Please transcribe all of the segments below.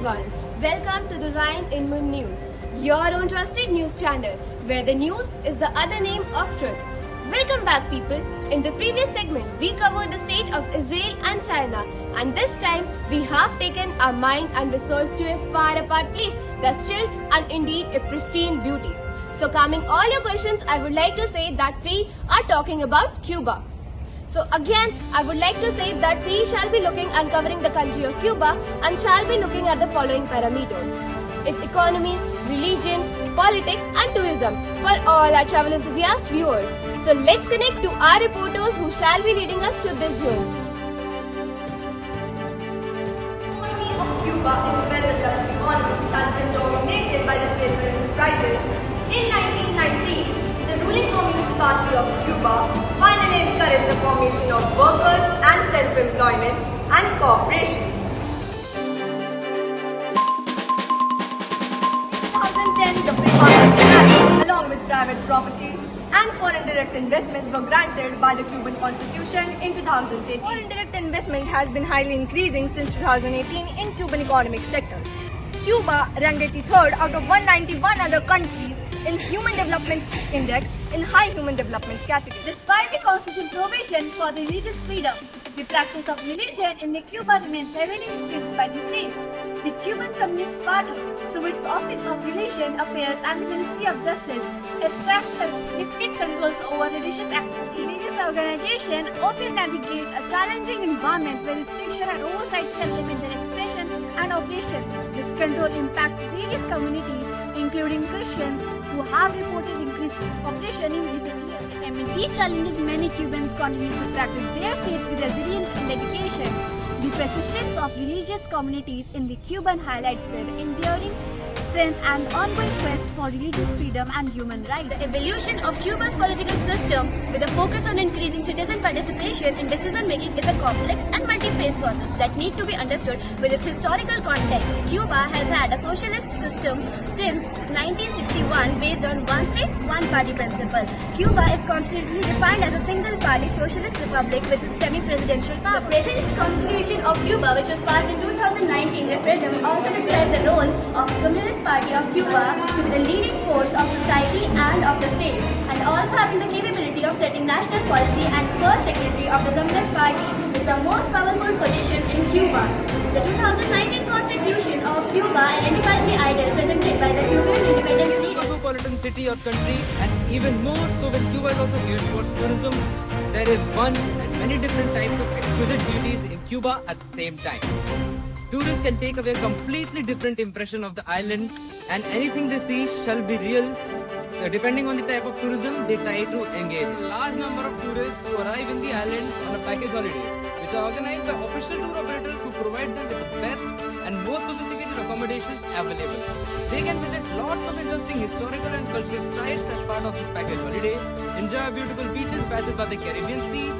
everyone. Welcome to the Ryan Inman News, your own trusted news channel, where the news is the other name of truth. Welcome back, people. In the previous segment, we covered the state of Israel and China, and this time we have taken our mind and research to a far apart place that's still and indeed a pristine beauty. So, calming all your questions, I would like to say that we are talking about Cuba. So again, I would like to say that we shall be looking and covering the country of Cuba and shall be looking at the following parameters: its economy, religion, politics and tourism for all our travel enthusiast viewers. So let's connect to our reporters who shall be leading us through this journey. The economy of Cuba is a well-developed economy which has been dominated by the state-run enterprises. In 1990s, the ruling Communist Party of Cuba finally encouraged the formation of workers and self-employment and cooperation. In 2010, the free market Act, along with private property and foreign direct investments, were granted by the Cuban Constitution in 2018. Foreign direct investment has been highly increasing since 2018 in Cuban economic sectors. Cuba ranked 83rd out of 191 other countries in Human Development Index in high human development category. Despite the constitutional provision for the religious freedom, the practice of religion in the Cuba remains heavily restricted by the state. The Cuban Communist Party, through its Office of Religion Affairs and the Ministry of Justice, extracts significant controls over religious activity. Religious organizations often navigate a challenging environment where restriction and oversight can limit their expression and operation. This control impacts various communities, including Christians, who have reported increased population in recent years. Amid these challenges, many Cubans continue to practice their faith with resilience and dedication. The persistence of religious communities in the Cuban highlights their enduring strength and ongoing quest for religious freedom and human rights. The evolution of Cuba's political system, with a focus on increasing citizen participation in decision-making, is a complex and multi-phase process that needs to be understood with its historical context. Cuba has had a socialist system since 1961 based on one state, one party principle. Cuba is constantly defined as a single-party socialist republic with semi-presidential power. The present constitution of Cuba, which was passed in 2019 referendum, also describes the role of the Communist Party of Cuba to be the leading force of society and of the state, and also having the capability of setting national policy and first secretary of the Communist Party is the most powerful position in Cuba. The 2019 Constitution of Cuba identifies the ideal presented by the Cuban independence leaders. Cosmopolitan city or country, and even more so when Cuba is also geared towards tourism, there is one and many different types of exquisite beauties in Cuba at the same time. Tourists can take away a completely different impression of the island, and anything they see shall be real. Depending on the type of tourism they try to engage. A large number of tourists who arrive in the island on a package holiday, which are organized by official tour operators who provide them with the best and most sophisticated accommodation available. They can visit lots of interesting historical and cultural sites as part of this package holiday, enjoy beautiful beaches bathed by the Caribbean Sea,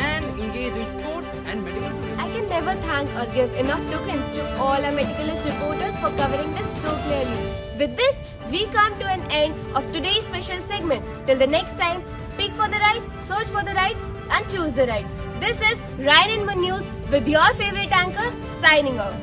and engage in sports and medical tourism. I can never thank or give enough tokens to all our meticulous reporters for covering this so clearly. With this, we come to an end of today's special segment. Till the next time, speak for the right, search for the right, and choose the right. This is Ryan Inman News with your favorite anchor signing off.